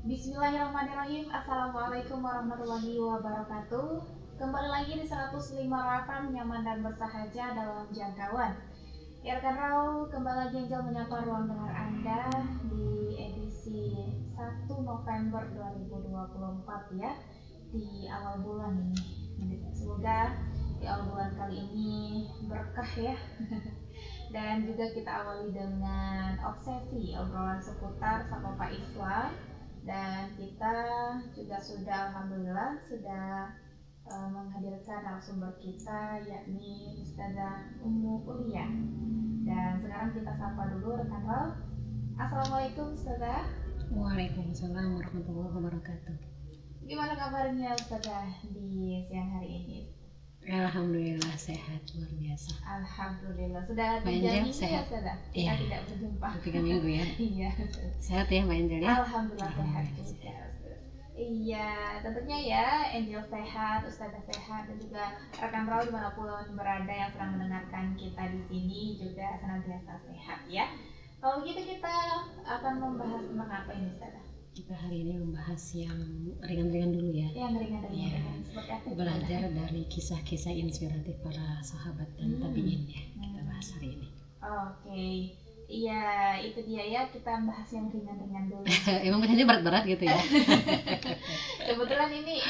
Bismillahirrahmanirrahim. Assalamualaikum warahmatullahi wabarakatuh. Kembali lagi di 105 nyaman dan bersahaja dalam jangkauan. Ya rekan Rau, kembali lagi Angel menyapa ruang dengar Anda di edisi 1 November 2024 ya, di awal bulan ini. Semoga di awal bulan kali ini berkah ya. Dan juga kita awali dengan obsesi obrolan seputar Sapa Islam. Dan kita juga sudah alhamdulillah sudah menghadirkan narasumber kita, yakni Ustazah Ummu Ulia. Dan sekarang kita sapa dulu rekan Rau. Assalamualaikum Ustazah. Waalaikumsalam warahmatullahi wabarakatuh. Gimana kabarnya Ustazah di siang hari ini? Alhamdulillah sehat, luar biasa. Alhamdulillah. Sudah 3 minggu sehat. Ya Ustazah? Kita Iya. tidak berjumpa 3 minggu ya. Iya. Sehat ya Mbak Angel ya? Alhamdulillah sehat juga. Iya, tentunya ya, Angel sehat, Ustazah sehat, dan juga rekan Rau dimanapun berada yang sedang mendengarkan kita di sini juga senantiasa sehat ya. Kalau gitu kita akan membahas tentang apa ini Ustazah? Kita hari ini membahas yang ringan-ringan dulu ya. Yang ringan-ringan Ya. seperti apa? Belajar dari kisah-kisah inspiratif para sahabat dan tabiin ya. Kita bahas hari ini. Oke. Iya, itu dia ya, kita bahas yang ringan-ringan dulu. Emang biasanya berat-berat gitu ya? Kebetulan ini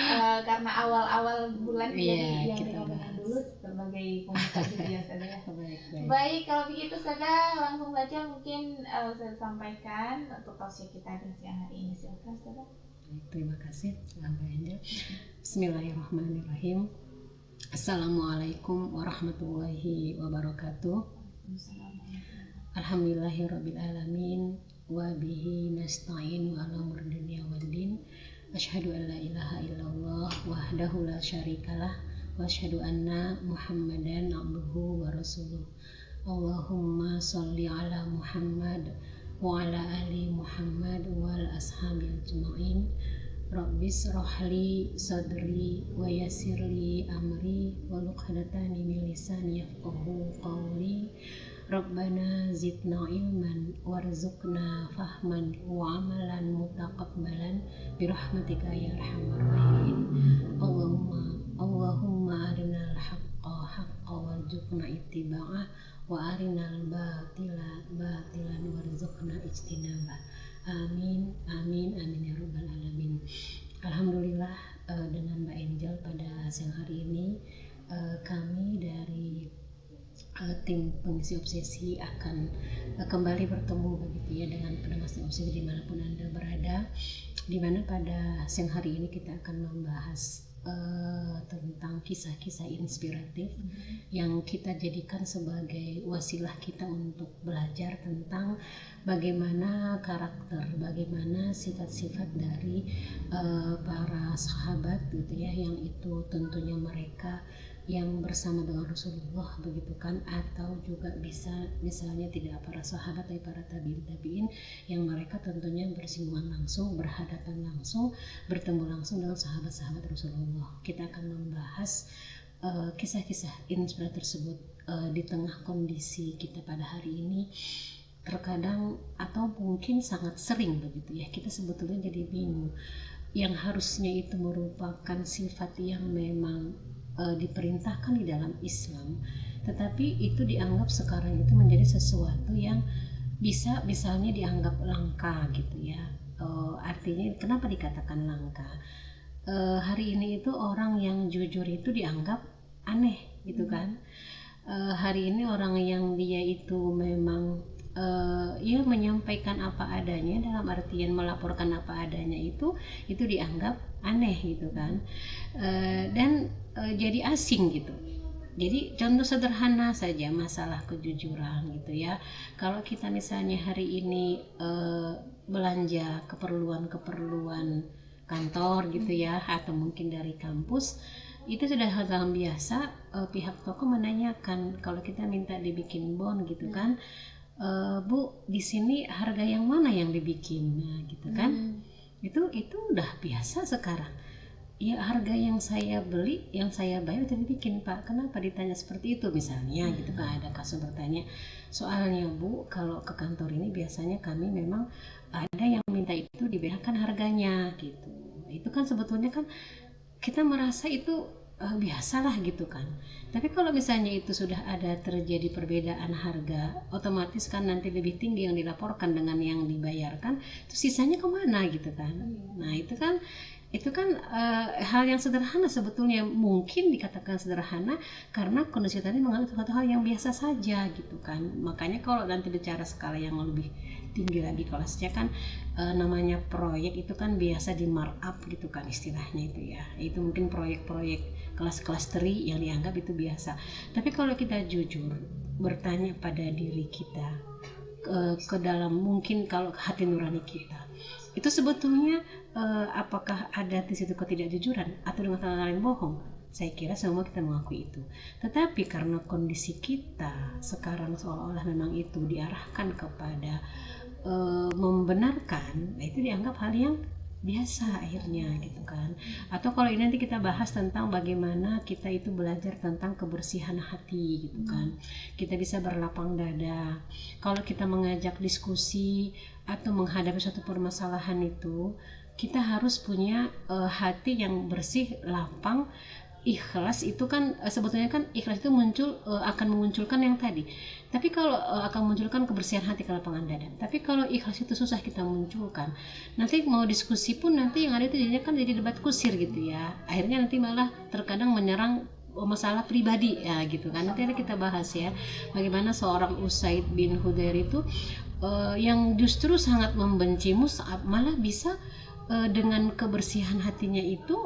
karena awal-awal bulan Iya, jadi yang kita ringan-ringan bahas. dulu sebagai pembuka gitu ya Ustazah ya. Baik. Baik, kalau begitu Ustazah langsung saja mungkin saya sampaikan untuk tausiah kita di siang hari ini. Silakan Ustazah. Baik, terima kasih Mbak Angel. Bismillahirrahmanirrahim. Assalamualaikum warahmatullahi wabarakatuh. Alhamdulillahirrabbilalamin. Wa bihi nasta'in wa ala umur dunya waddin. Asyhadu an la ilaha illallah wahdahu la syarikalah wa asyhadu anna Muhammadan abduhu wa rasuluh. Allahumma sholli ala Muhammad wa ala ali Muhammad wal ashabi ajma'in. Rabbis rohli sadri wa yassirli amri wa luqadatan min lisani yafqahu qawli. Rabbana zidna ilman warzuqna fahman wa amalan mutaqabbalan birahmatika ya arhamar rahimin. Allahumma arinal haqqa haqqa warzuqna ittiba'ah wa arinal batila batilan warzuqna ijtinabah. Amin ya rabbal alamin. Alhamdulillah, dengan Mbak Angel pada siang hari ini kami dari tim pengisi obsesi akan kembali bertemu begitu ya dengan pendengar obsesi dimanapun Anda berada, dimana pada siang hari ini kita akan membahas tentang kisah-kisah inspiratif yang kita jadikan sebagai wasilah kita untuk belajar tentang bagaimana karakter, bagaimana sifat-sifat dari para sahabat gitu ya, yang itu tentunya mereka yang bersama dengan Rasulullah begitu kan, atau juga bisa misalnya tidak para sahabat tapi para tabiin yang mereka tentunya bersinggungan langsung, berhadapan langsung, bertemu langsung dengan sahabat-sahabat Rasulullah. Kita akan membahas kisah-kisah inspiratif tersebut di tengah kondisi kita pada hari ini. Terkadang atau mungkin sangat sering begitu ya, kita sebetulnya jadi bingung yang harusnya itu merupakan sifat yang memang diperintahkan di dalam Islam, tetapi itu dianggap sekarang itu menjadi sesuatu yang bisa misalnya dianggap langka gitu ya. Artinya kenapa dikatakan langka? Hari ini itu orang yang jujur itu dianggap aneh gitu kan. Hari ini orang yang dia itu memang ia menyampaikan apa adanya, dalam artian melaporkan apa adanya itu dianggap aneh gitu kan, dan jadi asing gitu. Jadi contoh sederhana saja masalah kejujuran gitu ya. Kalau kita misalnya hari ini belanja keperluan kantor gitu ya, atau mungkin dari kampus, itu sudah hal yang biasa. Pihak toko menanyakan kalau kita minta dibikin bon gitu kan, Bu, di sini harga yang mana yang dibikin, nah, gitu kan? Itu udah biasa sekarang. Ya harga yang saya beli, yang saya bayar udah dibikin Pak. Kenapa ditanya seperti itu misalnya gitu kan? Ada kasus bertanya. Soalnya Bu, kalau ke kantor ini biasanya kami memang ada yang minta itu dibedakan harganya gitu. Itu kan sebetulnya kan kita merasa itu biasalah gitu kan. Tapi kalau misalnya itu sudah ada terjadi perbedaan harga, otomatis kan nanti lebih tinggi yang dilaporkan dengan yang dibayarkan, terus sisanya kemana gitu kan. Nah itu kan hal yang sederhana sebetulnya, mungkin dikatakan sederhana karena kondisi tadi menganggap suatu hal yang biasa saja gitu kan. Makanya kalau nanti bicara skala yang lebih tinggi lagi kelasnya kan, namanya proyek itu kan biasa di markup gitu kan istilahnya itu ya. Itu mungkin proyek-proyek kelas-kelas teri yang dianggap itu biasa. Tapi kalau kita jujur bertanya pada diri kita, ke dalam mungkin kalau hati nurani kita, itu sebetulnya apakah ada di situ ketidakjujuran atau dengan kata lain bohong? Saya kira semua kita mengakui itu. Tetapi karena kondisi kita sekarang seolah-olah memang itu diarahkan kepada membenarkan, nah itu dianggap hal yang biasa akhirnya gitu kan. Atau kalau ini nanti kita bahas tentang bagaimana kita itu belajar tentang kebersihan hati gitu kan, kita bisa berlapang dada kalau kita mengajak diskusi atau menghadapi suatu permasalahan. Itu kita harus punya hati yang bersih, lapang, ikhlas. Itu kan sebetulnya kan ikhlas itu akan memunculkan yang tadi. Tapi kalau akan memunculkan kebersihan hati, kelapangan dada. Tapi kalau ikhlas itu susah kita munculkan, nanti mau diskusi pun nanti yang ada itu jadinya kan jadi debat kusir gitu ya. Akhirnya nanti malah terkadang menyerang masalah pribadi ya gitu kan. Nanti ada kita bahas ya bagaimana seorang Usaid bin Hudair itu yang justru sangat membenci Mus'ab malah bisa dengan kebersihan hatinya itu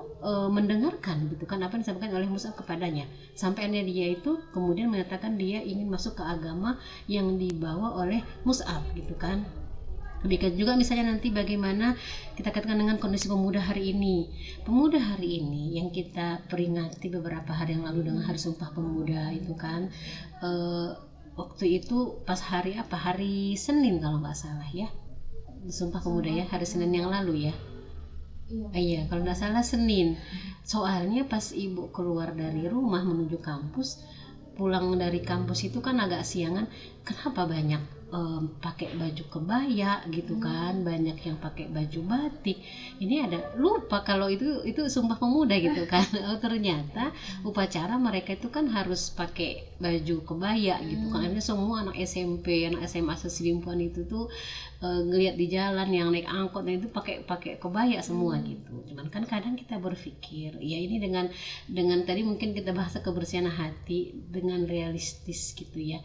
mendengarkan gitu kan apa yang disampaikan oleh Mus'ab kepadanya, sampai dia itu kemudian menyatakan dia ingin masuk ke agama yang dibawa oleh Mus'ab gitu kan. Demikian juga misalnya nanti bagaimana kita katakan dengan kondisi pemuda hari ini. Pemuda hari ini yang kita peringati beberapa hari yang lalu dengan Hari Sumpah Pemuda itu kan, waktu itu pas hari Senin kalau nggak salah ya, Sumpah Pemuda ya, hari Senin yang lalu ya. Iya, kalau nggak salah Senin. Soalnya pas ibu keluar dari rumah menuju kampus, pulang dari kampus itu kan agak siangan. Kenapa banyak pakai baju kebaya gitu kan, banyak yang pakai baju batik. Ini ada lupa kalau itu Sumpah Pemuda gitu kan. Oh, ternyata upacara mereka itu kan harus pakai baju kebaya gitu kan. Akhirnya semua anak SMP, anak SMA seselimpuan itu tuh ngelihat di jalan yang naik angkot itu pakai kebaya semua gitu. Cuman kan kadang kita berpikir ya ini dengan tadi mungkin kita bahas kebersihan hati dengan realistis gitu ya.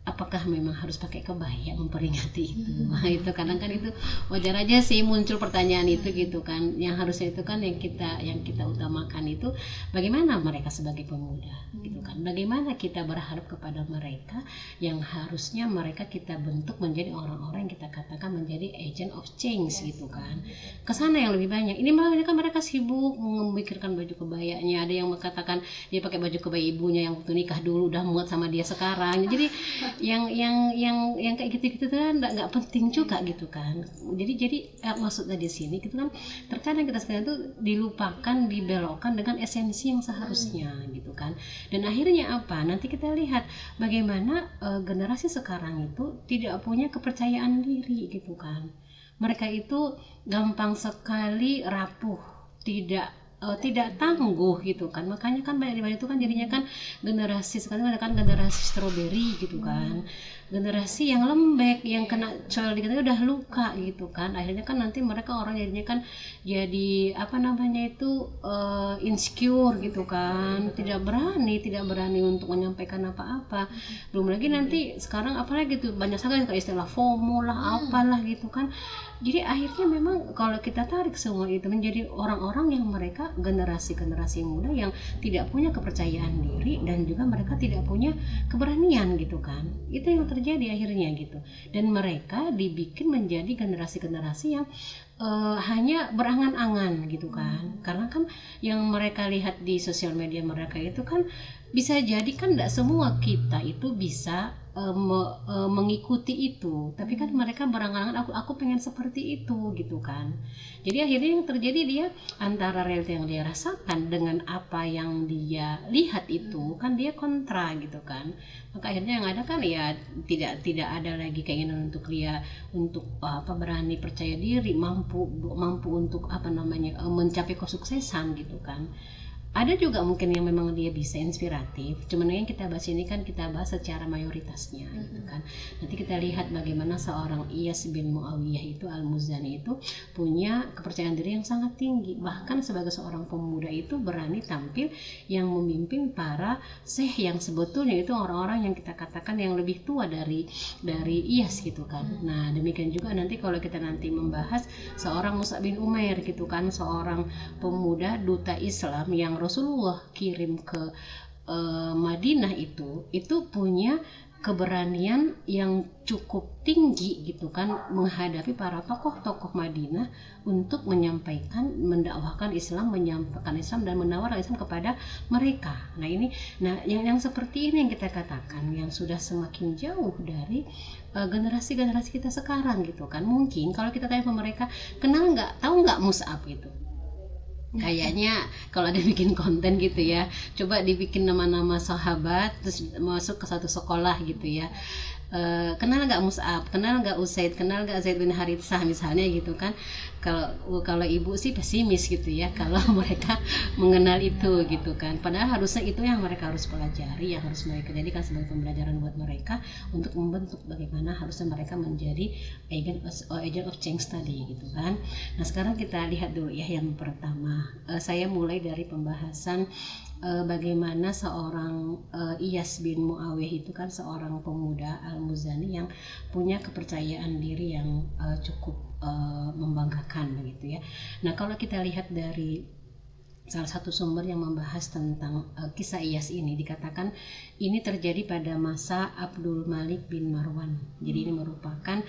Apakah memang harus pakai kebaya memperingati itu? Nah, itu kadang kan itu wajar aja sih muncul pertanyaan itu gitu kan. Yang harusnya itu kan yang kita utamakan itu bagaimana mereka sebagai pemuda gitu kan. Bagaimana kita berharap kepada mereka yang harusnya mereka kita bentuk menjadi orang-orang yang kita katakan menjadi agent of change gitu kan. Kesana yang lebih banyak. Ini malah kan mereka sibuk memikirkan baju kebayanya. Ada yang mengatakan dia pakai baju kebaya ibunya yang waktu nikah dulu udah muat sama dia sekarang. Jadi yang kayak gitu kan nggak penting juga gitu kan. Jadi maksudnya di sini gitu kan terkadang kita sekarang itu dilupakan, dibelokkan dengan esensi yang seharusnya gitu kan. Dan akhirnya apa, nanti kita lihat bagaimana generasi sekarang itu tidak punya kepercayaan diri gitu kan. Mereka itu gampang sekali rapuh, tidak tangguh gitu kan. Makanya kan banyak itu kan jadinya kan generasi sekarang ada kan generasi strawberry gitu kan, generasi yang lembek, yang kena col dikit udah luka gitu kan. Akhirnya kan nanti mereka orang jadinya kan jadi insecure gitu kan, tidak berani untuk menyampaikan apa-apa. Belum lagi nanti sekarang apalagi tuh banyak sekali kayak istilah FOMO lah apalah gitu kan. Jadi akhirnya memang kalau kita tarik semua itu menjadi orang-orang yang mereka generasi muda yang tidak punya kepercayaan diri dan juga mereka tidak punya keberanian gitu kan. Itu yang terjadi akhirnya gitu. Dan mereka dibikin menjadi generasi yang hanya berangan-angan gitu kan. Karena kan yang mereka lihat di sosial media mereka itu kan bisa jadi kan tidak semua kita itu bisa mengikuti itu, tapi kan mereka berangan-angan aku pengen seperti itu gitu kan. Jadi akhirnya yang terjadi dia antara realita yang dia rasakan dengan apa yang dia lihat itu kan dia kontra gitu kan. Maka akhirnya yang ada kan ya tidak ada lagi keinginan untuk dia untuk berani percaya diri, mampu untuk mencapai kesuksesan gitu kan. Ada juga mungkin yang memang dia bisa inspiratif, cuman yang kita bahas ini kan kita bahas secara mayoritasnya gitu kan. Nanti kita lihat bagaimana seorang Iyas bin Muawiyah itu Al-Muzani itu punya kepercayaan diri yang sangat tinggi, bahkan sebagai seorang pemuda itu berani tampil yang memimpin para syekh yang sebetulnya itu orang-orang yang kita katakan yang lebih tua dari Iyas gitu kan. Nah demikian juga nanti kalau kita nanti membahas seorang Mus'ab bin Umair gitu kan, seorang pemuda duta Islam yang Rasulullah kirim ke Madinah itu punya keberanian yang cukup tinggi gitu kan menghadapi para tokoh-tokoh Madinah untuk mendakwahkan Islam, menyampaikan Islam dan menawarkan Islam kepada mereka. Nah ini, yang seperti ini yang kita katakan yang sudah semakin jauh dari generasi-generasi kita sekarang gitu kan. Mungkin kalau kita tanya ke mereka, tahu nggak Mus'ab gitu. Kayaknya kalau ada bikin konten gitu ya, coba dibikin nama-nama sahabat terus masuk ke satu sekolah gitu ya, kenal nggak Mus'ab, kenal nggak Usaid, kenal nggak Zaid bin Haritsah misalnya gitu kan. Kalau ibu sih pesimis gitu ya kalau mereka mengenal itu gitu kan, padahal harusnya itu yang mereka harus pelajari, yang harus mereka jadikan sebagai pembelajaran buat mereka untuk membentuk bagaimana harusnya mereka menjadi agent of change tadi gitu kan. Nah sekarang kita lihat dulu ya yang pertama, saya mulai dari pembahasan bagaimana seorang Iyas bin Muawiyah itu kan seorang pemuda Al-Muzani yang punya kepercayaan diri yang cukup membanggakan begitu ya. Nah kalau kita lihat dari salah satu sumber yang membahas tentang kisah Iyas ini, dikatakan ini terjadi pada masa Abdul Malik bin Marwan. Jadi ini merupakan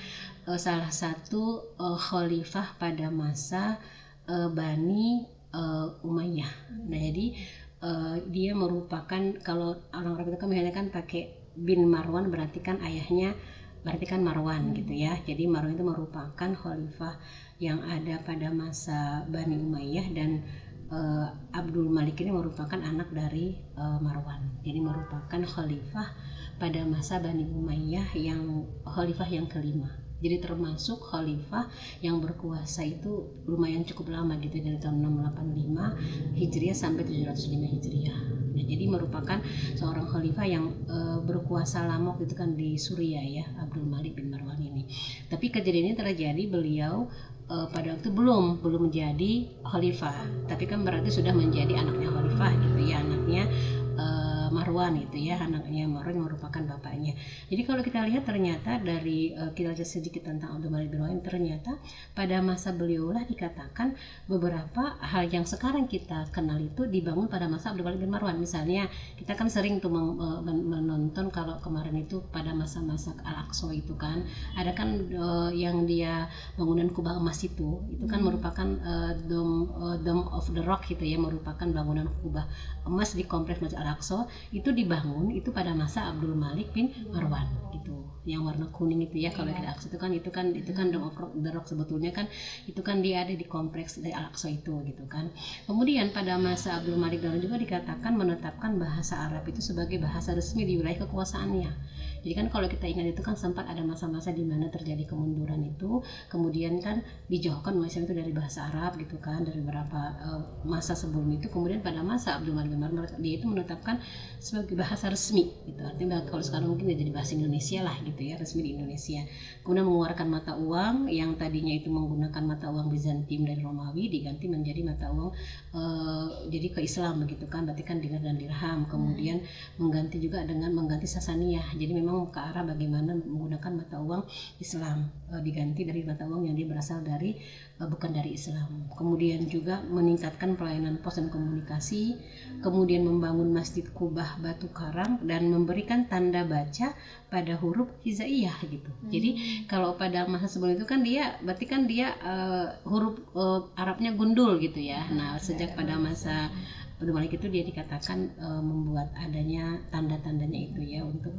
salah satu khalifah pada masa Bani Umayyah. Nah jadi dia merupakan, kalau orang Arab itu kan biasanya kan pakai bin Marwan, berarti kan ayahnya berarti kan Marwan gitu ya. Jadi Marwan itu merupakan khalifah yang ada pada masa Bani Umayyah, dan Abdul Malik ini merupakan anak dari Marwan. Jadi merupakan khalifah pada masa Bani Umayyah yang khalifah yang kelima. Jadi termasuk khalifah yang berkuasa itu lumayan cukup lama gitu, dari tahun 685 Hijriah sampai 705 Hijriah. Nah, jadi merupakan seorang khalifah yang berkuasa lama gitu kan di Suriah ya, Abdul Malik bin Marwan ini. Tapi kejadian ini terjadi beliau pada waktu belum menjadi khalifah, tapi kan berarti sudah menjadi anaknya khalifah gitu ya, anaknya Marwan itu ya, anaknya Marwan yang merupakan bapaknya. Jadi kalau kita lihat ternyata dari kita lihat sedikit tentang Abdul Malik bin Marwan, ternyata pada masa beliau lah dikatakan beberapa hal yang sekarang kita kenal itu dibangun pada masa Abdul Malik bin Marwan. Misalnya kita kan sering tuh menonton kalau kemarin itu pada masa-masa Al-Aqsa itu kan ada kan yang dia bangunan kubah emas itu kan merupakan Dome of the Rock gitu ya, merupakan bangunan kubah emas di kompleks Masjid Al-Aqsa. Itu dibangun itu pada masa Abdul Malik bin Marwan gitu, yang warna kuning itu ya. Kalau kita Al-Aqsa itu kan Dome of the Rock, sebetulnya kan itu kan dia ada di kompleks dari Al-Aqsa itu gitu kan. Kemudian pada masa Abdul Malik bin Marwan juga dikatakan menetapkan bahasa Arab itu sebagai bahasa resmi di wilayah kekuasaannya. Jadi kan kalau kita ingat itu kan sempat ada masa-masa di mana terjadi kemunduran itu, kemudian kan dijauhkan Malaysia itu dari bahasa Arab gitu kan, dari beberapa masa sebelum itu. Kemudian pada masa Abdul Malik bin Marwan dia itu menetapkan sebagai bahasa resmi gitu. Artinya kalau sekarang mungkin jadi bahasa Indonesia lah gitu ya, resmi di Indonesia. Kemudian mengeluarkan mata uang yang tadinya itu menggunakan mata uang Bizantium dari Romawi diganti menjadi mata uang jadi ke Islam begitu kan, berarti kan dinar dan dirham. Kemudian mengganti Sasaniyah, jadi memang ke arah bagaimana menggunakan mata uang Islam, diganti dari mata uang yang dia berasal dari bukan dari Islam. Kemudian juga meningkatkan pelayanan pos dan komunikasi, kemudian membangun Masjid Kubah batu karang dan memberikan tanda baca pada huruf hijaiyah gitu. Jadi kalau pada masa sebelum itu kan dia berarti kan dia huruf Arabnya gundul gitu ya. Nah, sejak pada masa Abdul Malik itu dia dikatakan membuat adanya tanda-tandanya itu ya untuk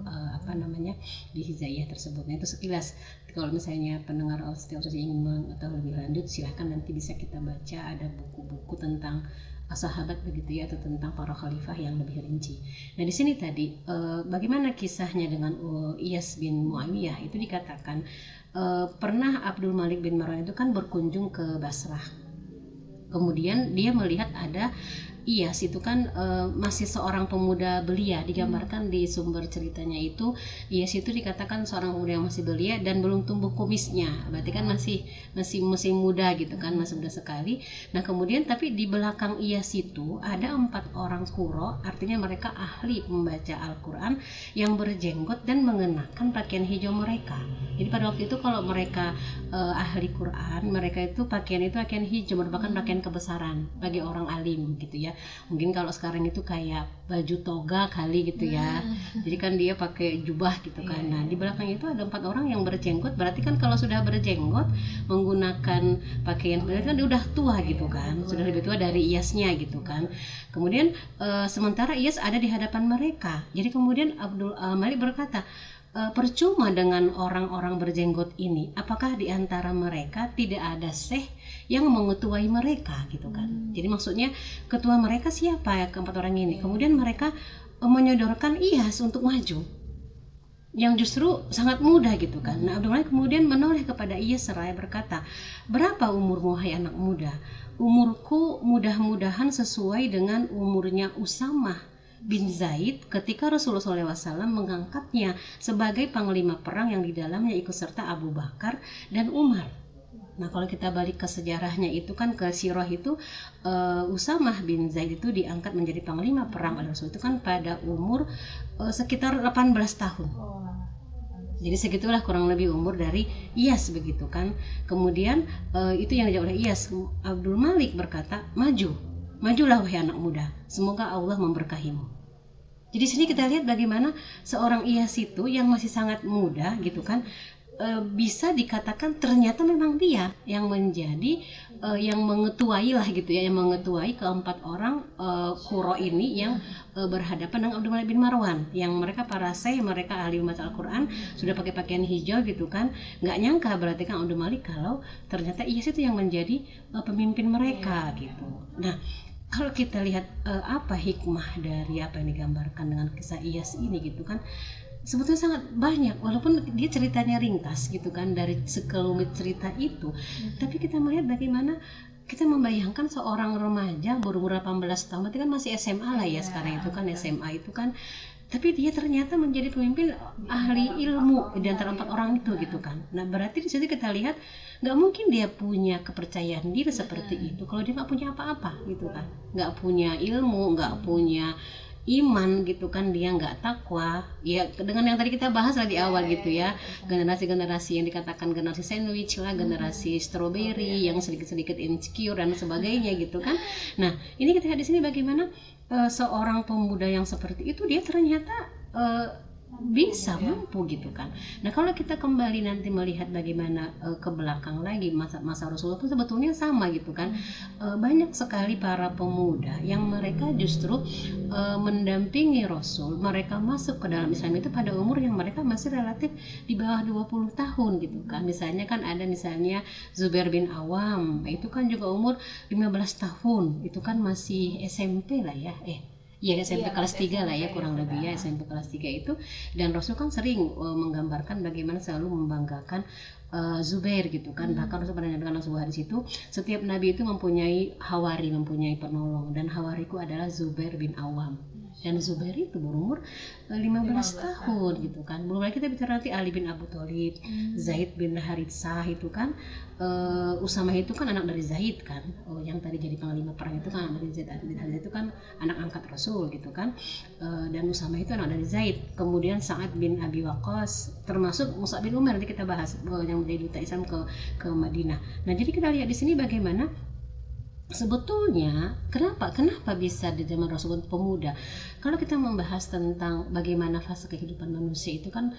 di hizaiyah tersebut. Nah itu sekilas. Kalau misalnya pendengar setiap ingin mengetahui lebih lanjut, silahkan nanti bisa kita baca, ada buku-buku tentang sahabat begitu ya, atau tentang para khalifah yang lebih rinci. Nah di sini tadi bagaimana kisahnya dengan Iyas bin Muawiyah, itu dikatakan pernah Abdul Malik bin Marwan itu kan berkunjung ke Basrah. Kemudian dia melihat ada Iyas itu kan masih seorang pemuda belia, digambarkan di sumber ceritanya itu Iyas itu dikatakan seorang pemuda yang masih belia dan belum tumbuh kumisnya, berarti kan masih muda gitu kan, masih muda sekali. Nah kemudian tapi di belakang Iyas itu ada 4 orang quro, artinya mereka ahli membaca Al-Quran yang berjenggot dan mengenakan pakaian hijau mereka. Jadi pada waktu itu kalau mereka ahli Quran, mereka itu pakaian hijau, merupakan pakaian kebesaran bagi orang alim gitu ya. Mungkin kalau sekarang itu kayak baju toga kali gitu ya. Jadi kan dia pakai jubah gitu kan. Nah di belakang itu ada 4 orang yang berjenggot, berarti kan kalau sudah berjenggot menggunakan pakaian berarti kan dia udah tua gitu kan, sudah lebih tua dari Iyasnya gitu kan. Kemudian sementara Iyas ada di hadapan mereka. Jadi kemudian Abdul Malik berkata, percuma dengan orang-orang berjenggot ini, apakah di antara mereka tidak ada syekh yang mengetuai mereka gitu kan. Jadi maksudnya ketua mereka siapa ya, keempat orang ini. Kemudian mereka menyodorkan Iyas untuk maju yang justru sangat muda gitu kan. Nah Abdul Malik kemudian menoleh kepada Iyas seraya berkata, berapa umurmu hai anak muda? Umurku mudah-mudahan sesuai dengan umurnya Usamah bin Zaid ketika Rasulullah SAW mengangkatnya sebagai panglima perang yang di dalamnya ikut serta Abu Bakar dan Umar. Nah kalau kita balik ke sejarahnya itu kan, ke sirah itu Usamah bin Zaid itu diangkat menjadi panglima perang oleh Rasul itu kan pada umur sekitar 18 tahun. Jadi segitulah kurang lebih umur dari Iyas begitu kan. Kemudian itu yang dijawab oleh Iyas. Abdul Malik berkata, majulah wahai anak muda, semoga Allah memberkahimu. Jadi sini kita lihat bagaimana seorang Iyas itu yang masih sangat muda gitu kan, bisa dikatakan ternyata memang dia yang menjadi yang mengetuai lah gitu ya, yang mengetuai keempat orang quro ini yang berhadapan dengan Abdul Malik bin Marwan, yang mereka para syekh, mereka ahli membaca Al-Quran, sudah pakai pakaian hijau gitu kan. Nggak nyangka berarti kan Abdul Malik kalau ternyata Iyas itu yang menjadi pemimpin mereka gitu. Nah kalau kita lihat apa hikmah dari apa yang digambarkan dengan kisah Iyas ini gitu kan, sebetulnya sangat banyak, walaupun dia ceritanya ringkas gitu kan dari sekelumit cerita itu, tapi kita melihat bagaimana kita membayangkan seorang remaja berumur 18 tahun, berarti kan masih SMA lah ya sekarang itu kan, SMA itu kan, tapi dia ternyata menjadi pemimpin ahli ilmu di antara 4 orang itu gitu kan. Nah berarti di situ kita lihat nggak mungkin dia punya kepercayaan diri seperti itu kalau dia nggak punya apa-apa gitu kan, nggak punya ilmu, nggak punya iman gitu kan, dia nggak takwa ya, dengan yang tadi kita bahas lah di awal gitu ya, generasi-generasi yang dikatakan generasi sandwich lah, generasi strawberry yang sedikit-sedikit insecure dan sebagainya gitu kan. Nah ini kita lihat di sini bagaimana seorang pemuda yang seperti itu dia ternyata bisa mampu gitu kan. Nah kalau kita kembali nanti melihat bagaimana ke belakang lagi masa Rasulullah pun sebetulnya sama gitu kan. Banyak sekali para pemuda yang mereka justru mendampingi Rasul, mereka masuk ke dalam Islam itu pada umur yang mereka masih relatif di bawah 20 tahun gitu kan. Misalnya kan ada misalnya Zubair bin Awam, itu kan juga umur 15 tahun, itu kan masih SMP lah ya, SMP kelas 3 lah ya kurang lebih ya, SMP kelas 3 itu. Dan Rasul kan sering menggambarkan bagaimana selalu membanggakan Zubair gitu kan. Bahkan Rasul pernah menyampaikan sebuah hadis itu, setiap nabi itu mempunyai hawari, mempunyai penolong, dan hawariku adalah Zubair bin Awam. Dan Zubair itu berumur 15 tahun gitu kan. Belum lagi kita bicara nanti Ali bin Abu Thalib, Zaid bin Haritsah itu kan, Usamah itu kan anak dari Zaid kan, yang tadi jadi panglima perang itu kan anak dari Zaid. Zaid itu kan anak angkat Rasul gitu kan, dan Usamah itu anak dari Zaid. Kemudian Sa'ad bin Abi Waqqas, termasuk Mus'ab bin Umar, nanti kita bahas yang menjadi duta Islam ke Madinah. Nah jadi kita lihat di sini bagaimana sebetulnya kenapa bisa di zaman Rasul pemuda. Kalau kita membahas tentang bagaimana fase kehidupan manusia itu kan,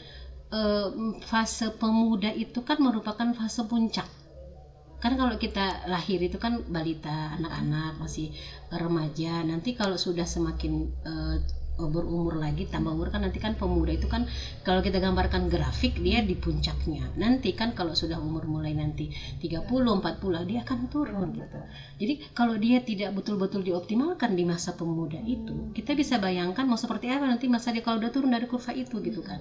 fase pemuda itu kan merupakan fase puncak Kan kalau kita lahir itu kan balita, anak-anak, masih remaja. Nanti kalau sudah semakin berumur lagi, tambah umur kan nanti kan pemuda itu kan kalau kita gambarkan grafik dia di puncaknya. Nanti kan kalau sudah umur mulai nanti 30, 40 dia akan turun gitu. Jadi kalau dia tidak betul-betul dioptimalkan di masa pemuda itu, kita bisa bayangkan mau seperti apa nanti masa dia kalau udah turun dari kurva itu gitu kan.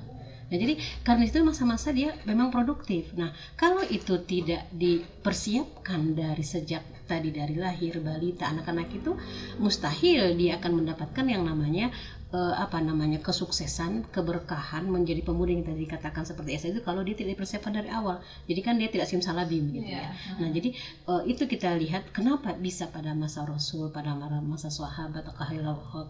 Nah jadi karena itu masa-masa dia memang produktif. Nah kalau itu tidak dipersiapkan dari sejak tadi dari lahir balita anak-anak itu mustahil dia akan mendapatkan yang namanya kesuksesan, keberkahan menjadi pemuda yang tadi dikatakan seperti Esa itu kalau dia tidak dipersiapkan dari awal. Jadi kan dia tidak simsalabim gitu ya. Nah jadi itu kita lihat kenapa bisa pada masa Rasul, pada masa sahabat atau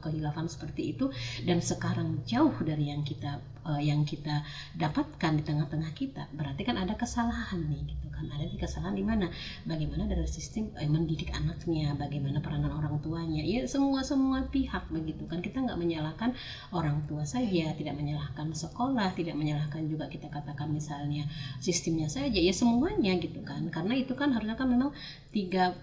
kehilafan seperti itu dan sekarang jauh dari yang kita dapatkan di tengah-tengah kita. Berarti kan ada kesalahan nih gitu kan. Ada kesalahan di mana? Bagaimana dari sistem mendidik anaknya, bagaimana peranan orang tuanya. Ya semua pihak begitu kan. Kita nggak menyalahkan orang tua saja, tidak menyalahkan sekolah, tidak menyalahkan juga kita katakan misalnya sistemnya saja. Ya semuanya gitu kan. Karena itu kan harusnya kan memang tiga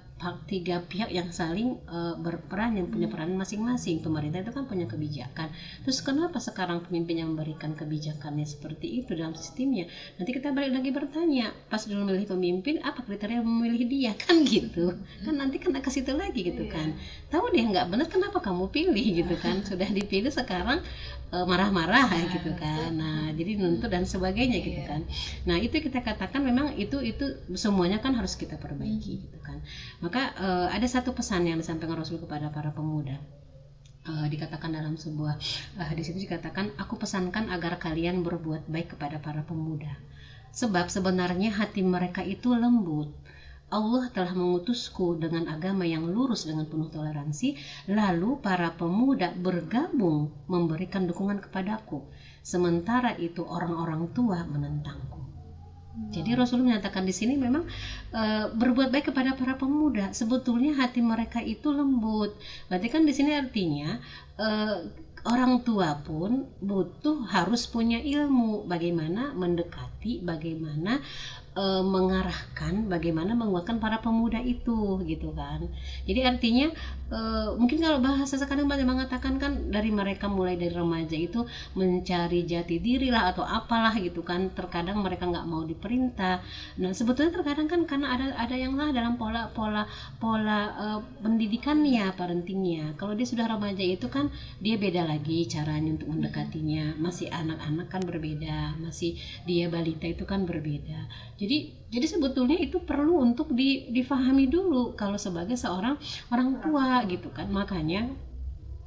pihak yang saling berperan, yang punya peranan masing-masing. Pemerintah itu kan punya kebijakan. Terus kenapa sekarang pemimpin yang memberikan kebijakannya seperti itu dalam sistemnya? Nanti kita balik lagi bertanya, pas dulu memilih pemimpin apa kriteria memilih dia kan gitu. Kan nanti kena ke situ lagi gitu kan. Tahu dia nggak benar kenapa kamu pilih gitu kan. Sudah dipilih sekarang marah-marah gitu kan. Nah jadi nuntut dan sebagainya gitu kan. Nah itu kita katakan memang itu semuanya kan harus kita perbaiki gitu kan. Maka ada satu pesan yang disampaikan Rasul kepada para pemuda. Dikatakan dalam sebuah hadis itu dikatakan, aku pesankan agar kalian berbuat baik kepada para pemuda. Sebab sebenarnya hati mereka itu lembut. Allah telah mengutusku dengan agama yang lurus dengan penuh toleransi, lalu para pemuda bergabung memberikan dukungan kepadaku. Sementara itu orang-orang tua menentangku. Jadi Rasul menyatakan di sini memang berbuat baik kepada para pemuda. Sebetulnya hati mereka itu lembut. Berarti kan di sini artinya orang tua pun harus punya ilmu bagaimana mendekati, bagaimana mengarahkan, bagaimana menguatkan para pemuda itu gitu kan. Jadi artinya mungkin kalau bahasa sekarang banyak mengatakan kan dari mereka mulai dari remaja itu mencari jati diri lah atau apalah gitu kan. Terkadang mereka nggak mau diperintah. Nah sebetulnya terkadang kan karena ada yang lah dalam pola pendidikannya, parentingnya. Kalau dia sudah remaja itu kan dia beda lagi caranya untuk mendekatinya. Masih anak-anak kan berbeda, masih dia balita itu kan berbeda. Jadi sebetulnya itu perlu untuk difahami dulu kalau sebagai seorang orang tua gitu kan. Makanya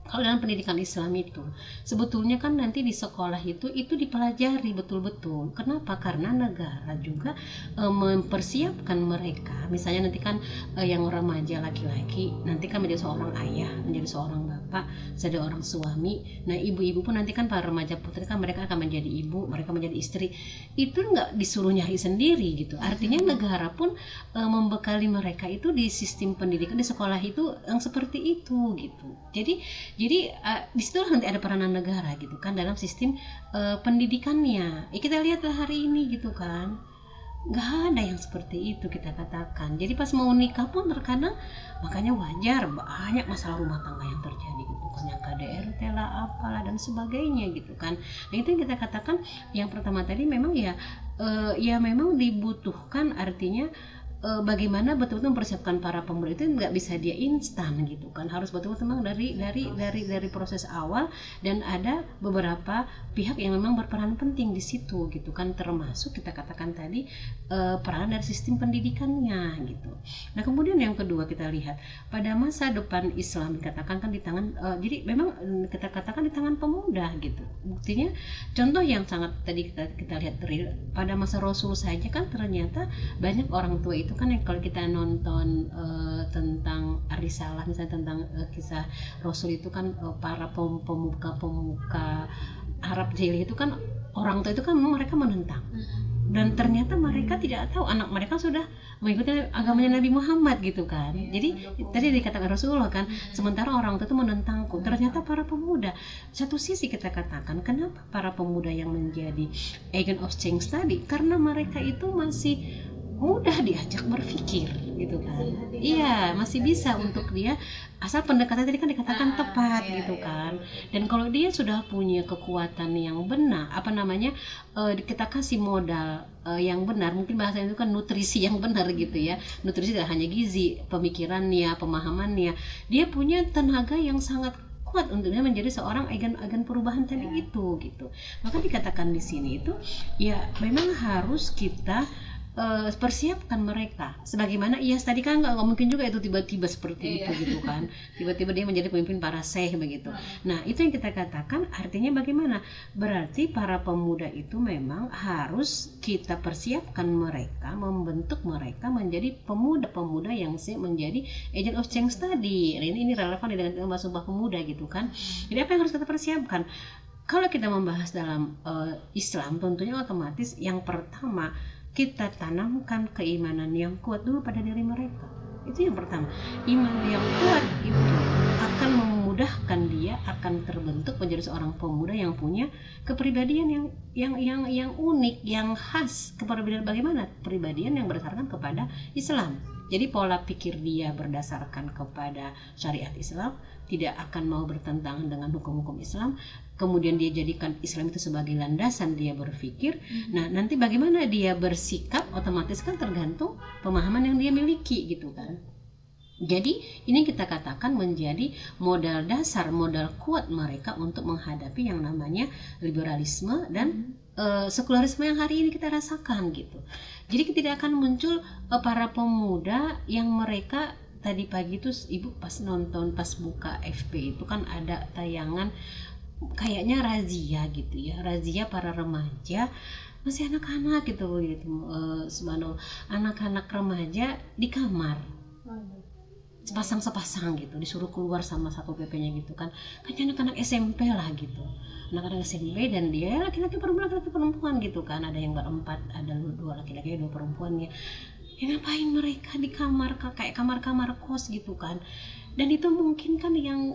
kalau dalam pendidikan Islam itu sebetulnya kan nanti di sekolah itu dipelajari betul-betul. Kenapa? Karena negara juga mempersiapkan mereka. Misalnya nanti kan yang remaja laki-laki nanti kan menjadi seorang ayah, menjadi seorang bapak, jadi orang suami. Nah ibu-ibu pun nanti kan para remaja putri kan mereka akan menjadi ibu, mereka menjadi istri. Itu nggak disuruh nyari sendiri gitu. Artinya negara pun membekali mereka itu di sistem pendidikan di sekolah itu yang seperti itu gitu. Jadi di situ nanti ada peranan negara gitu kan dalam sistem pendidikannya. Kita lihatlah hari ini gitu kan, nggak ada yang seperti itu kita katakan. Jadi pas mau nikah pun terkadang makanya wajar banyak masalah rumah tangga yang terjadi gitu kan, yang KDRT lah apalah dan sebagainya gitu kan. Nah itu yang kita katakan yang pertama tadi memang ya memang dibutuhkan artinya bagaimana betul-betul mempersiapkan para pemuda itu nggak bisa dia instan gitu kan, harus betul-betul memang dari proses awal dan ada beberapa pihak yang memang berperan penting di situ gitu kan, termasuk kita katakan tadi peran dari sistem pendidikannya gitu. Nah kemudian yang kedua kita lihat pada masa depan Islam dikatakan kan di tangan jadi memang kita katakan di tangan pemuda gitu. Buktinya contoh yang sangat tadi kita lihat real pada masa Rasul saja kan ternyata banyak orang tua itu kan kalau kita nonton tentang Ar-Risalah misalnya tentang kisah Rasul itu kan para pemuka Arab jahiliyah itu kan orang tua itu kan mereka menentang dan ternyata mereka tidak tahu anak mereka sudah mengikuti agamanya Nabi Muhammad gitu kan. Jadi tadi dikatakan Rasulullah kan sementara orang tua itu menentangku, ternyata para pemuda satu sisi kita katakan kenapa para pemuda yang menjadi agent of change tadi karena mereka itu masih mudah diajak berpikir gitu kan. Iya, masih bisa untuk dia, asal pendekatan tadi kan dikatakan tepat gitu kan. Dan kalau dia sudah punya kekuatan yang benar, apa namanya, kita kasih modal yang benar, mungkin bahasanya itu kan nutrisi yang benar gitu ya. Nutrisi tidak hanya gizi, pemikirannya, pemahamannya, dia punya tenaga yang sangat kuat untuk dia menjadi seorang agen perubahan tadi itu gitu. Maka dikatakan di sini itu ya memang harus kita persiapkan mereka sebagaimana IAS tadi kan nggak mungkin juga itu tiba-tiba seperti itu gitu kan, tiba-tiba dia menjadi pemimpin para syekh begitu. Nah itu yang kita katakan artinya bagaimana, berarti para pemuda itu memang harus kita persiapkan mereka, membentuk mereka menjadi pemuda-pemuda yang siap menjadi agent of change tadi. Nah, ini relevan dengan Sumpah Pemuda gitu kan. Jadi apa yang harus kita persiapkan kalau kita membahas dalam Islam? Tentunya otomatis yang pertama kita tanamkan keimanan yang kuat dulu pada diri mereka. Itu yang pertama. Iman yang kuat itu akan memudahkan dia akan terbentuk menjadi seorang pemuda yang punya kepribadian yang unik, yang khas. Kepribadian bagaimana? Kepribadian yang berdasarkan kepada Islam. Jadi pola pikir dia berdasarkan kepada syariat Islam, tidak akan mau bertentangan dengan hukum-hukum Islam. Kemudian dia jadikan Islam itu sebagai landasan dia berpikir. Nah nanti bagaimana dia bersikap otomatis kan tergantung pemahaman yang dia miliki gitu kan. Jadi ini kita katakan menjadi modal dasar, modal kuat mereka untuk menghadapi yang namanya liberalisme dan sekularisme yang hari ini kita rasakan gitu. Jadi tidak akan muncul para pemuda yang mereka tadi pagi itu ibu pas nonton, pas buka FB itu kan ada tayangan kayaknya razia gitu ya, razia para remaja masih anak-anak gitu subhanallah, anak-anak remaja di kamar sepasang gitu, disuruh keluar sama Satpol PP-nya gitu kan, kayaknya anak-anak SMP lah gitu, anak-anak SMP, dan dia laki-laki perempuan gitu kan, ada yang berempat, ada 2 laki-laki 2 perempuan ya. Ya ngapain mereka di kamar kayak kamar-kamar kos gitu kan. Dan itu mungkin kan yang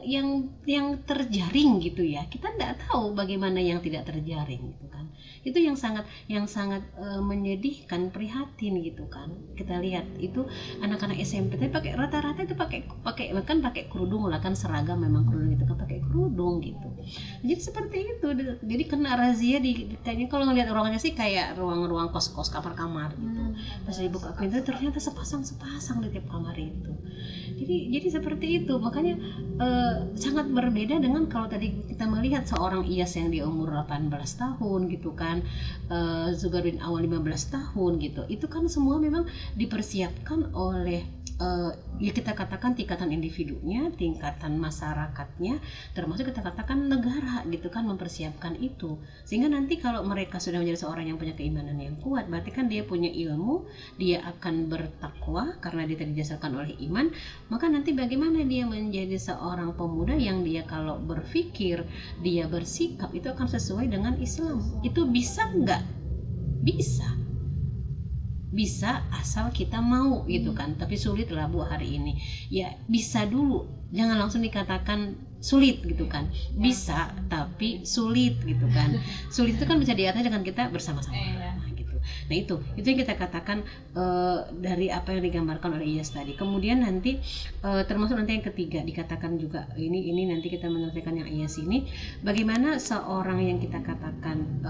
terjaring gitu ya, kita tidak tahu bagaimana yang tidak terjaring gitu kan. Itu yang sangat menyedihkan, prihatin gitu kan. Kita lihat itu anak-anak SMP tapi pakai rata-rata itu pakai bahkan pakai kerudung lah kan, seragam memang kerudung itu kan, pakai kerudung gitu. Jadi seperti itu, jadi kena razia kayaknya kalau ngelihat ruangannya sih kayak ruang-ruang kos-kos, kamar-kamar gitu. Pas dibuka pintu ternyata sepasang di tiap kamar itu. Jadi seperti itu, makanya sangat berbeda dengan kalau tadi kita melihat seorang IAS yang di umur 18 tahun gitu kan, Zubair bin Awal 15 tahun gitu. Itu kan semua memang dipersiapkan oleh ya kita katakan tingkatan individunya, tingkatan masyarakatnya, termasuk kita katakan negara gitu kan, mempersiapkan itu. Sehingga nanti kalau mereka sudah menjadi seorang yang punya keimanan yang kuat, berarti kan dia punya ilmu, dia akan bertakwa karena dia didasarkan oleh iman. Maka nanti bagaimana dia menjadi seorang pemuda yang dia kalau berpikir, dia bersikap itu akan sesuai dengan Islam. Itu bisa nggak? Bisa asal kita mau gitu kan. Tapi sulit lah Bu hari ini. Ya bisa dulu, jangan langsung dikatakan sulit gitu kan. Bisa tapi sulit gitu kan. Sulit itu kan bisa diatasi dengan kita bersama-sama gitu. Nah itu yang kita katakan dari apa yang digambarkan oleh IAS tadi. Kemudian nanti termasuk nanti yang ketiga dikatakan juga, ini nanti kita menyelesaikan yang IAS ini, bagaimana seorang yang kita katakan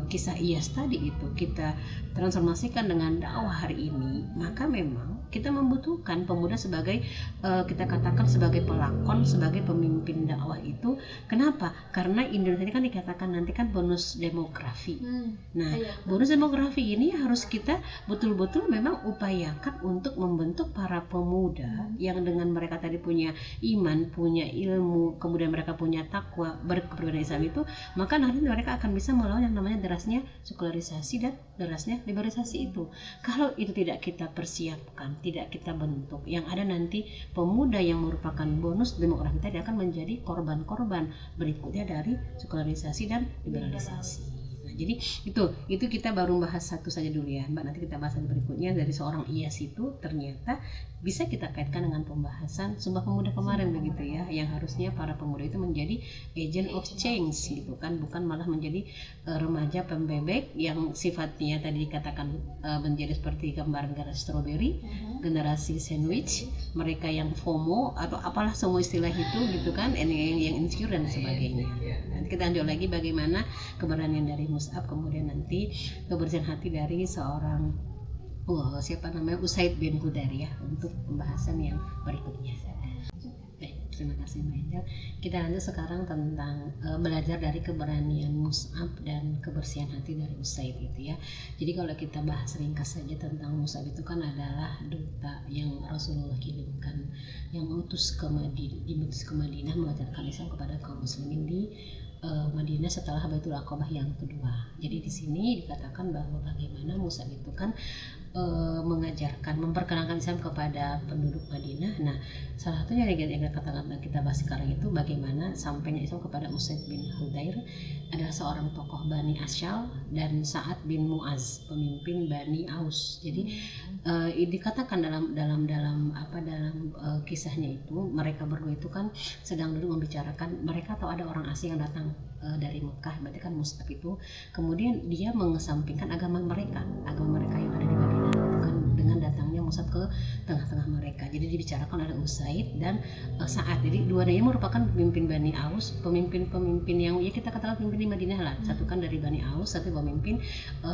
kisah IAS tadi itu kita transformasikan dengan dakwah hari ini. Maka memang kita membutuhkan pemuda sebagai kita katakan sebagai pelakon, sebagai pemimpin dakwah itu. Kenapa? Karena Indonesia ini kan dikatakan nanti kan bonus demografi. Nah bonus demografi ini harus kita betul-betul memang upayakan untuk membentuk para pemuda yang dengan mereka tadi punya iman, punya ilmu, kemudian mereka punya takwa, berkepribadian Islam itu, maka nanti mereka akan bisa melawan yang namanya derasnya sekularisasi dan derasnya liberalisasi itu. Kalau itu tidak kita persiapkan, tidak kita bentuk, yang ada nanti pemuda yang merupakan bonus demografi tadi akan menjadi korban-korban berikutnya dari sekularisasi dan liberalisasi. Nah, Jadi itu kita baru bahas satu saja dulu ya Mbak, nanti kita bahas yang berikutnya dari seorang Iyas itu ternyata bisa kita kaitkan dengan pembahasan Sumpah Pemuda kemarin begitu ya, yang harusnya para pemuda itu menjadi agent of change gitu kan, bukan malah menjadi remaja pembebek yang sifatnya tadi dikatakan menjadi seperti gambaran garis strawberry, generasi sandwich, mereka yang FOMO atau apalah semua istilah itu gitu kan, yang insecure dan sebagainya. Nanti kita lanjut lagi bagaimana keberanian dari Mus'ab, kemudian nanti kebersihan hati dari seorang Usaid bin Hudayr ya, untuk pembahasan yang berikutnya. Baik, terima kasih Mbak Angel. Kita lanjut sekarang tentang belajar dari keberanian Mus'ab dan kebersihan hati dari Usaid gitu ya. Jadi kalau kita bahas ringkas saja tentang Mus'ab itu kan adalah duta yang Rasulullah kirimkan, yang diutus ke Madinah mengajarkan Islam kepada kaum muslimin di Madinah setelah Baitul Aqabah yang kedua. Jadi di sini dikatakan bahwa bagaimana Mus'ab itu kan mengajarkan, memperkenalkan Islam kepada penduduk Madinah. Nah, salah satunya yang kita bahas sekarang itu bagaimana sampainya Islam kepada Usaid bin Hudayr, adalah seorang tokoh Bani Asyal dan Sa'ad bin Mu'az, pemimpin Bani Aus. Jadi dikatakan dalam kisahnya itu mereka berdua itu kan sedang duduk membicarakan, mereka tahu ada orang asing yang datang dari Mekah, berarti kan Mus'ab itu kemudian dia mengesampingkan agama mereka yang ada di Madinah dengan datangnya Mus'ab ke tengah-tengah mereka. Jadi dibicarakan oleh Usaid dan Sa'ad. Jadi dua-duanya merupakan pemimpin Bani Aus, pemimpin yang ya kita katakan pemimpin di Madinah lah. Satu kan dari Bani Aus, satu pemimpin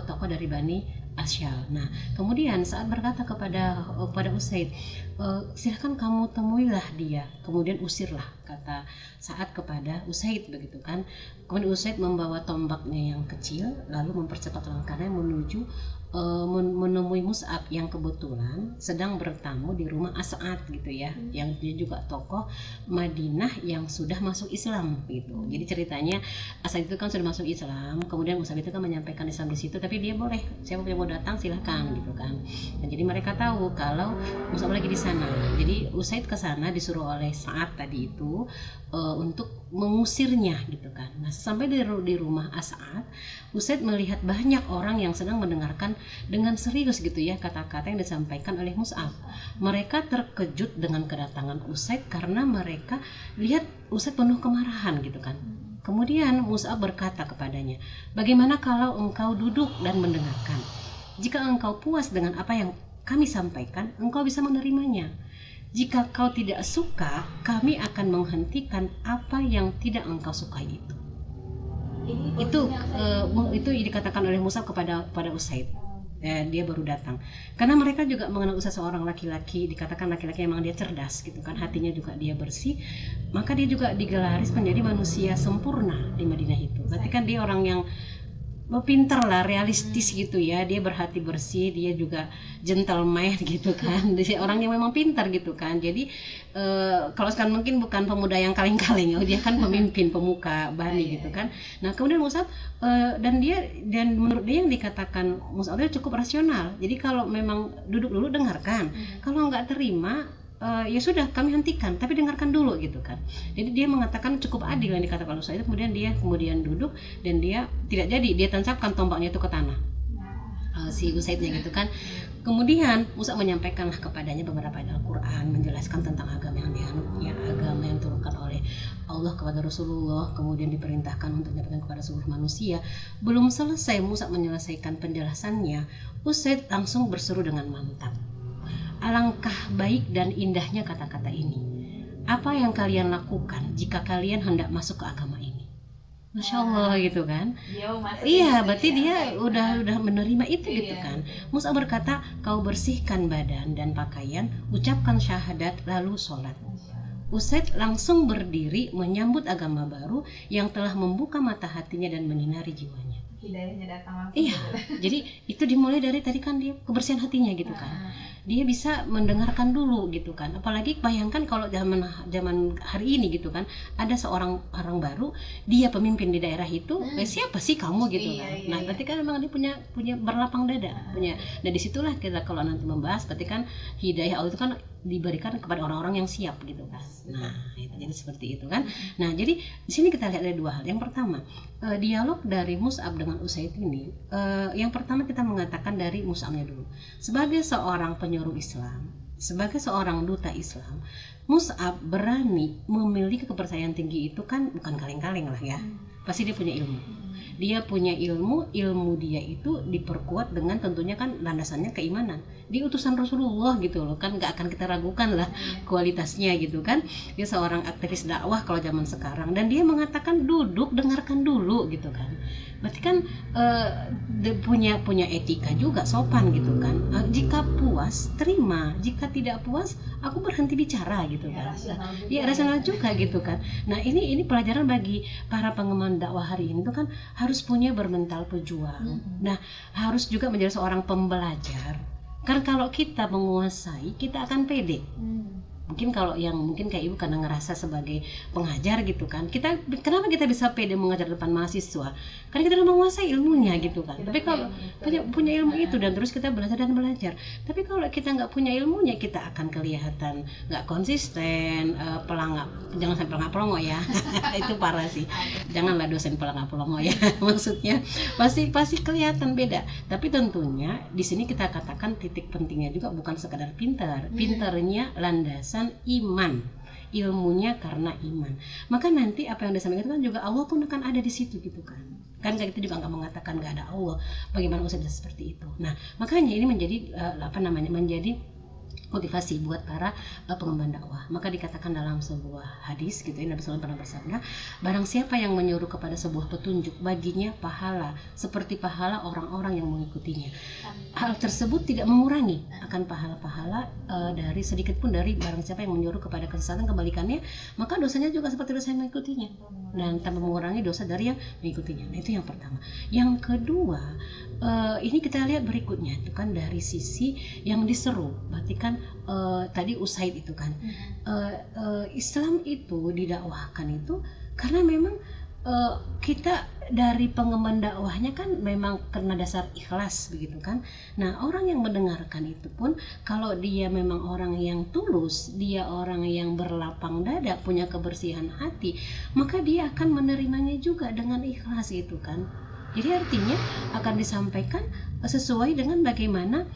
tokoh dari Bani Asyal. Nah, kemudian Sa'ad berkata kepada Usaid, silahkan kamu temuilah dia, kemudian usirlah, kata Sa'ad kepada Usaid begitu kan. Kemudian Usaid membawa tombaknya yang kecil lalu mempercepat langkahnya menuju menemui Mus'ab yang kebetulan sedang bertamu di rumah As'ad gitu ya, yang dia juga tokoh Madinah yang sudah masuk Islam gitu. Jadi ceritanya As'ad itu kan sudah masuk Islam, kemudian Mus'ab itu kan menyampaikan Islam di situ, tapi dia boleh, siapa yang mau datang silahkan gitu kan. Dan jadi mereka tahu kalau Mus'ab lagi di sana. Jadi Usaid ke sana disuruh oleh Sa'ad tadi itu untuk mengusirnya gitu kan. Nah, sampai di rumah As'ad, Usaid melihat banyak orang yang sedang mendengarkan dengan serius gitu ya kata-kata yang disampaikan oleh Mus'ab. Mereka terkejut dengan kedatangan Usaid karena mereka lihat Usaid penuh kemarahan gitu kan. Kemudian Mus'ab berkata kepadanya, bagaimana kalau engkau duduk dan mendengarkan? Jika engkau puas dengan apa yang kami sampaikan, engkau bisa menerimanya. Jika kau tidak suka, kami akan menghentikan apa yang tidak engkau sukai itu. Itu dikatakan oleh Mus'ab kepada Usaid. Dia baru datang karena mereka juga mengenal Usaid seorang laki-laki, dikatakan laki-laki yang memang dia cerdas gitu kan, hatinya juga dia bersih, maka dia juga digelaris menjadi manusia sempurna di Madinah itu. Berarti kan dia orang yang pintar lah, realistis gitu ya, dia berhati bersih, dia juga gentleman gitu kan, dia orang yang memang pintar gitu kan. Jadi kalau sekarang mungkin bukan pemuda yang kaleng-kaleng, dia kan pemimpin pemuka Bani gitu kan. Nah kemudian Mus'ab dan menurut dia yang dikatakan Mus'ab itu cukup rasional. Jadi kalau memang duduk dulu dengarkan, kalau nggak terima ya sudah kami hentikan, tapi dengarkan dulu gitu kan. Jadi dia mengatakan cukup adil yang dikatakan Usaid itu. Kemudian duduk dan dia tidak jadi, dia tancapkan tombaknya itu ke tanah, si Usaidnya gitu kan. Kemudian Mus'ab menyampaikanlah kepadanya beberapa ayat Al-Quran menjelaskan tentang agama yang dianutnya, agama yang diturunkan oleh Allah kepada Rasulullah, kemudian diperintahkan untuk menyampaikan kepada seluruh manusia. Belum selesai Mus'ab menyelesaikan penjelasannya, Usaid langsung berseru dengan mantap, alangkah baik dan indahnya kata-kata ini. Apa yang kalian lakukan jika kalian hendak masuk ke agama ini? Masya Allah gitu kan. Iya, berarti dia udah menerima itu gitu kan. Mus'ab berkata, kau bersihkan badan dan pakaian, ucapkan syahadat lalu sholat. Usaid langsung berdiri menyambut agama baru yang telah membuka mata hatinya dan menyinari jiwanya. Hidayahnya datang langsung. Iya, jadi itu dimulai dari tadi kan dia kebersihan hatinya gitu kan. dia bisa mendengarkan dulu gitu kan. Apalagi bayangkan kalau zaman hari ini gitu kan, ada seorang orang baru, dia pemimpin di daerah itu, siapa sih kamu gitu kan. Nah berarti kan memang dia punya berlapang dada, punya. Nah disitulah kita kalau nanti membahas, berarti kan hidayah Allah itu kan diberikan kepada orang-orang yang siap gitu kan. Nah itu jadi seperti itu kan. Nah jadi di sini kita lihat ada dua hal. Yang pertama, dialog dari Mus'ab dengan Usaid ini, yang pertama kita mengatakan dari Mus'abnya dulu. Sebagai seorang penyuruh Islam, sebagai seorang duta Islam, Mus'ab berani memiliki kepercayaan tinggi itu kan bukan kaleng-kaleng lah ya. Pasti dia punya ilmu. Dia punya ilmu dia itu diperkuat dengan tentunya kan landasannya keimanan. Dia utusan Rasulullah gitu loh kan, nggak akan kita ragukan lah kualitasnya gitu kan. Dia seorang aktivis dakwah kalau zaman sekarang, dan dia mengatakan duduk dengarkan dulu gitu kan. Berarti kan punya etika juga, sopan gitu kan. Jika puas terima, jika tidak puas aku berhenti bicara gitu kan. Ya rasional juga gitu kan. Nah ini pelajaran bagi para pengemban dakwah hari ini itu kan, harus punya bermental pejuang. Nah harus juga menjadi seorang pembelajar. Karena kalau kita menguasai, kita akan pede. Mungkin kalau yang mungkin kayak ibu karena ngerasa sebagai pengajar gitu kan, kenapa kita bisa pede mengajar depan mahasiswa? Karena kita udah menguasai ilmunya gitu kan. Tapi kalau punya ilmu itu dan terus kita belajar dan belajar. Tapi kalau kita nggak punya ilmunya, kita akan kelihatan nggak konsisten, pelangap. Jangan sampai pelangap pelongo ya. Itu parah sih. Janganlah dosen pelangap pelongo ya. Maksudnya pasti kelihatan beda. Tapi tentunya di sini kita katakan titik pentingnya juga bukan sekadar pintar. Pintarnya landas iman, ilmunya karena iman. Maka nanti apa yang disampaikan kan juga Allah pun akan ada di situ gitu kan. Kan kita juga nggak mengatakan nggak ada Allah. Bagaimana bisa seperti itu? Nah makanya ini menjadi menjadi motivasi buat para pengemban dakwah. Maka dikatakan dalam sebuah hadis gitu, Nabi SAW pernah bersabda, barang siapa yang menyuruh kepada sebuah petunjuk, baginya pahala seperti pahala orang-orang yang mengikutinya. Hal tersebut tidak mengurangi akan pahala-pahala dari sedikit pun dari barang siapa yang menyuruh kepada kesesatan, kebalikannya maka dosanya juga seperti dosa yang mengikutinya, dan tanpa mengurangi dosa dari yang mengikutinya. Nah itu yang pertama. Yang kedua, ini kita lihat berikutnya itu kan dari sisi yang diseru, berarti kan tadi Usaid itu kan, Islam itu didakwahkan itu karena memang kita dari pengemban dakwahnya kan memang karena dasar ikhlas begitu kan. Nah orang yang mendengarkan itu pun kalau dia memang orang yang tulus, dia orang yang berlapang dada, punya kebersihan hati, maka dia akan menerimanya juga dengan ikhlas gitu kan. Jadi artinya akan disampaikan sesuai dengan bagaimana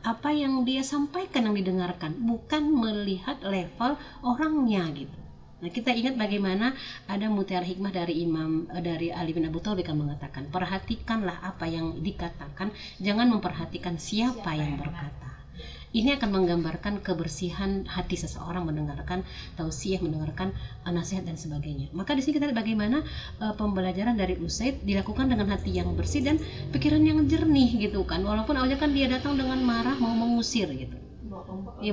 apa yang dia sampaikan, yang didengarkan, bukan melihat level orangnya gitu. Nah kita ingat bagaimana ada mutiara hikmah dari dari Ali bin Abi Thalib yang mengatakan, perhatikanlah apa yang dikatakan, jangan memperhatikan siapa yang berkata. Ini akan menggambarkan kebersihan hati seseorang mendengarkan tausiah, mendengarkan nasihat dan sebagainya. Maka di sini kita lihat bagaimana pembelajaran dari Usaid dilakukan dengan hati yang bersih dan pikiran yang jernih gitu kan. Walaupun awalnya kan dia datang dengan marah mau mengusir gitu.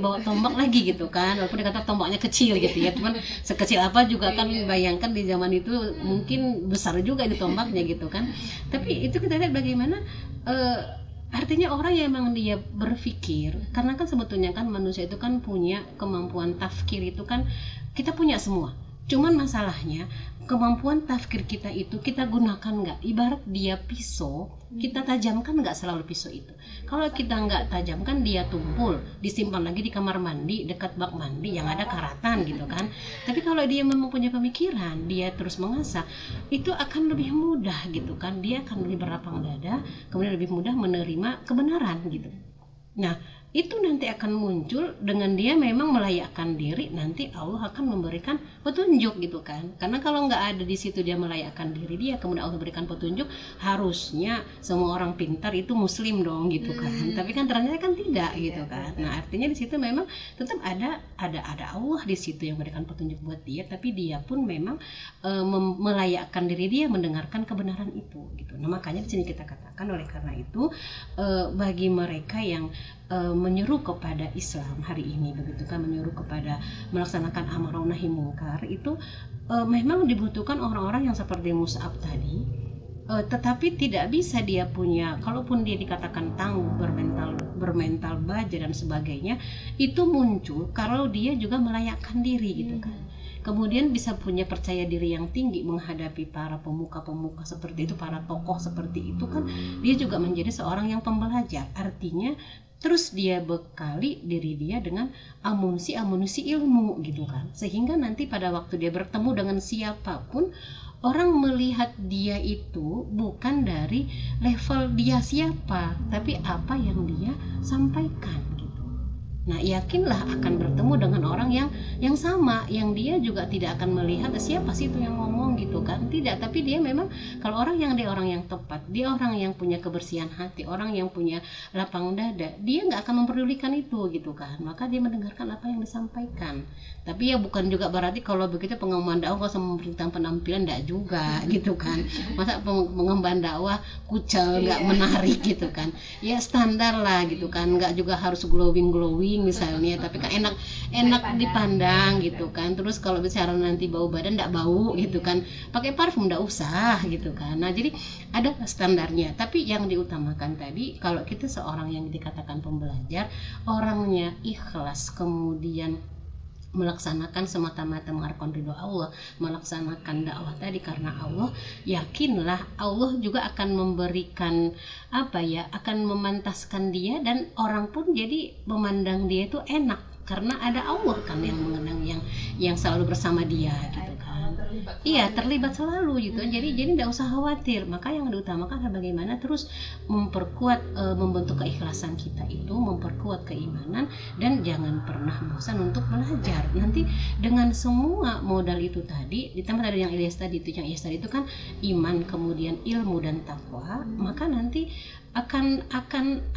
Bawa tombak lagi gitu kan, walaupun dia kata tombaknya kecil gitu ya, cuman sekecil apa juga kan, bayangkan di zaman itu mungkin besar juga itu tombaknya gitu kan. Tapi itu kita lihat bagaimana artinya orang yang memang dia berpikir, karena kan sebetulnya kan manusia itu kan punya kemampuan tafkir itu kan kita punya semua. Cuman masalahnya kemampuan tafkir kita itu kita gunakan nggak? Ibarat dia pisau, kita tajamkan nggak selalu pisau itu. Kalau kita nggak tajamkan, dia tumpul, disimpan lagi di kamar mandi dekat bak mandi yang ada karatan gitu kan. Tapi kalau dia memang punya pemikiran, dia terus mengasah, itu akan lebih mudah gitu kan. Dia akan lebih berlapang dada, kemudian lebih mudah menerima kebenaran gitu. Nah itu nanti akan muncul dengan dia memang melayakkan diri, nanti Allah akan memberikan petunjuk gitu kan. Karena kalau nggak ada di situ dia melayakkan diri dia, kemudian Allah memberikan petunjuk, harusnya semua orang pintar itu muslim dong gitu kan. Tapi kan ternyata kan tidak gitu kan. Nah artinya di situ memang tetap ada Allah di situ yang memberikan petunjuk buat dia, tapi dia pun memang melayakkan diri dia mendengarkan kebenaran itu gitu. Nah makanya di sini kita katakan, oleh karena itu bagi mereka yang menyuruh kepada Islam hari ini begitu kan, menyuruh kepada melaksanakan amar ma'ruf nahi mungkar, itu memang dibutuhkan orang-orang yang seperti Mus'ab tadi, tetapi tidak bisa dia punya, kalaupun dia dikatakan tangguh, bermental baja dan sebagainya, itu muncul kalau dia juga melayakkan diri gitu kan. Kemudian bisa punya percaya diri yang tinggi menghadapi para pemuka-pemuka seperti itu, para tokoh seperti itu kan, dia juga menjadi seorang yang pembelajar. Artinya terus dia bekali diri dia dengan amunisi ilmu gitu kan, sehingga nanti pada waktu dia bertemu dengan siapapun, orang melihat dia itu bukan dari level dia siapa, tapi apa yang dia sampaikan gitu. Nah, yakinlah akan bertemu dengan orang yang sama, yang dia juga tidak akan melihat siapa sih itu yang ngomong gitu kan. Tidak, tapi dia memang kalau orang yang tepat, dia orang yang punya kebersihan hati, orang yang punya lapang dada, dia nggak akan memperdulikan itu gitu kan. Maka dia mendengarkan apa yang disampaikan. Tapi ya bukan juga berarti kalau begitu pengemban dakwah sama memberikan penampilan, enggak juga gitu kan. Masa pengemban dakwah kucel nggak menarik gitu kan. Ya standar lah gitu kan, nggak juga harus glowing misalnya, tapi kan enak dipandang gitu kan. Terus kalau bicara nanti bau badan enggak bau gitu kan, pakai parfum enggak usah gitu kan. Nah, jadi ada standarnya. Tapi yang diutamakan tadi, kalau kita seorang yang dikatakan pembelajar, orangnya ikhlas, kemudian melaksanakan semata-mata mengharapkan ridho Allah, melaksanakan dakwah tadi karena Allah, yakinlah Allah juga akan memberikan akan memantaskan dia, dan orang pun jadi memandang dia itu enak karena ada Allah kan yang mengenang, yang selalu bersama dia gitu kan. Iya, terlibat selalu gitu. Jadi tidak usah khawatir. Maka yang diutamakan adalah bagaimana terus memperkuat, membentuk keikhlasan kita itu, memperkuat keimanan, dan jangan pernah bosan untuk belajar. Nanti dengan semua modal itu tadi, ditambah dari yang Ilyas tadi itu kan iman, kemudian ilmu dan takwa, maka nanti akan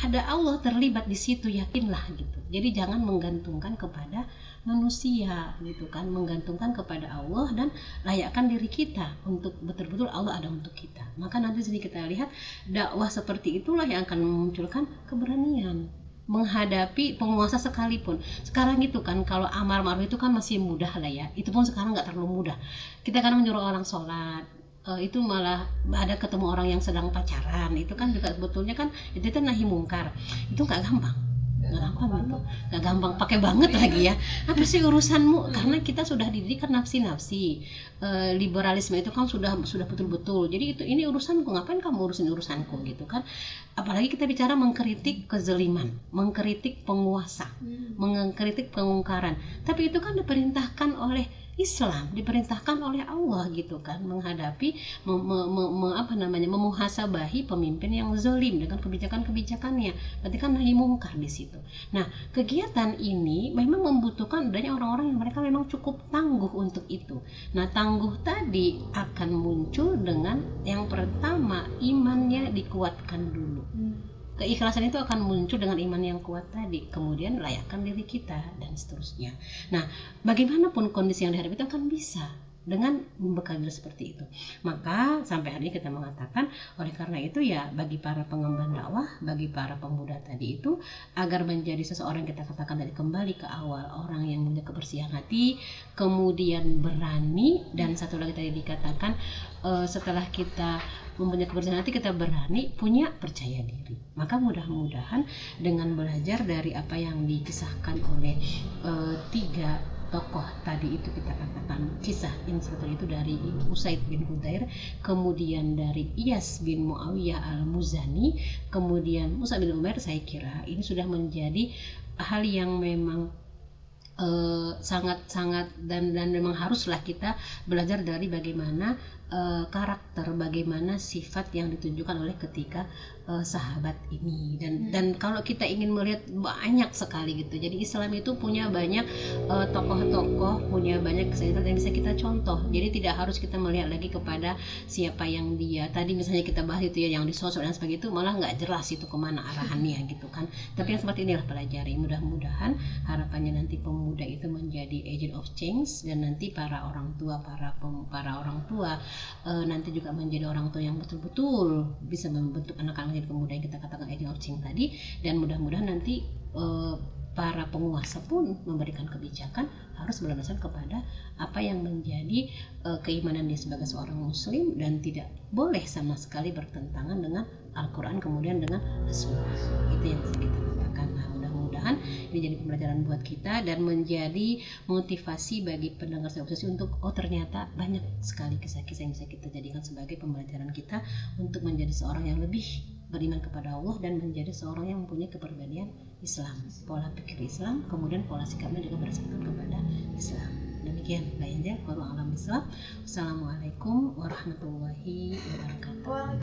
ada Allah terlibat di situ, yakinlah gitu. Jadi jangan menggantungkan kepada manusia gitu kan, menggantungkan kepada Allah dan layakkan diri kita untuk betul-betul Allah ada untuk kita. Maka nanti sini kita lihat dakwah seperti itulah yang akan memunculkan keberanian menghadapi penguasa sekalipun. Sekarang itu kan kalau amar ma'ruf itu kan masih mudah lah ya, itu pun sekarang nggak terlalu mudah. Kita kan menyuruh orang sholat, itu malah ada ketemu orang yang sedang pacaran, itu kan juga sebetulnya kan itu nahi mungkar, itu nggak gampang gitu, nggak gampang, pakai banget lagi ya, apa sih urusanmu, karena kita sudah dididik kan nafsi, liberalisme itu kan sudah betul-betul, jadi ini urusanku, ngapain kamu urusin urusanku gitu kan. Apalagi kita bicara mengkritik kezaliman, mengkritik penguasa, mengkritik pengungkaran, tapi itu kan diperintahkan oleh Islam, diperintahkan oleh Allah gitu kan, menghadapi memuhasabahi pemimpin yang zalim dengan kebijakannya. Berarti kan nahi mungkar di situ. Nah, kegiatan ini memang membutuhkan adanya orang-orang yang mereka memang cukup tangguh untuk itu. Nah, tangguh tadi akan muncul dengan yang pertama, imannya dikuatkan dulu. Keikhlasan itu akan muncul dengan iman yang kuat tadi, kemudian layakkan diri kita dan seterusnya. Nah, bagaimanapun kondisi yang dihadapi itu akan bisa dengan membekali diri seperti itu. Maka sampai hari ini kita mengatakan, oleh karena itu ya bagi para pengemban dakwah, bagi para pemuda tadi itu, agar menjadi seseorang kita katakan tadi kembali ke awal, orang yang punya kebersihan hati, kemudian berani, dan satu lagi tadi dikatakan setelah kita mempunyai kebersihan hati, kita berani punya percaya diri. Maka mudah-mudahan dengan belajar dari apa yang dikisahkan oleh tiga tokoh tadi itu, kita katakan kisah instruktur itu dari Usaid bin Hudayr, kemudian dari Iyas bin Muawiyah al-Muzani, kemudian Musa bin Umair, saya kira ini sudah menjadi hal yang memang sangat-sangat dan memang haruslah kita belajar dari bagaimana karakter, bagaimana sifat yang ditunjukkan oleh ketiga sahabat ini, dan kalau kita ingin melihat banyak sekali gitu, jadi Islam itu punya banyak tokoh-tokoh, punya banyak kesehatan yang bisa kita contoh. Jadi tidak harus kita melihat lagi kepada siapa yang dia tadi misalnya kita bahas itu ya, yang disosok dan sebagainya, itu malah nggak jelas itu kemana arahannya gitu kan. Tapi yang seperti inilah pelajari, mudah-mudahan harapannya nanti pemuda itu menjadi agent of change, dan nanti para orang tua nanti juga menjadi orang tua yang betul-betul bisa membentuk anak-anak menjadi pemuda yang kita katakan agent of change tadi. Dan mudah-mudahan nanti para penguasa pun memberikan kebijakan harus berdasarkan kepada apa yang menjadi keimanan dia sebagai seorang muslim, dan tidak boleh sama sekali bertentangan dengan Al-Quran kemudian dengan As-Sunnah. Itu yang bisa kita katakan. Nah, mudah-mudahan ini jadi pembelajaran buat kita dan menjadi motivasi bagi pendengar Saya Obsesi untuk ternyata banyak sekali kisah-kisah yang bisa kita jadikan sebagai pembelajaran kita untuk menjadi seorang yang lebih beriman kepada Allah dan menjadi seorang yang mempunyai kepribadian Islam, pola pikir Islam, kemudian pola sikapnya juga berdasarkan kepada Islam. Demikian Mbak Angel, wallahu a'lam bishawab. Wassalamualaikum warahmatullahi wabarakatuh.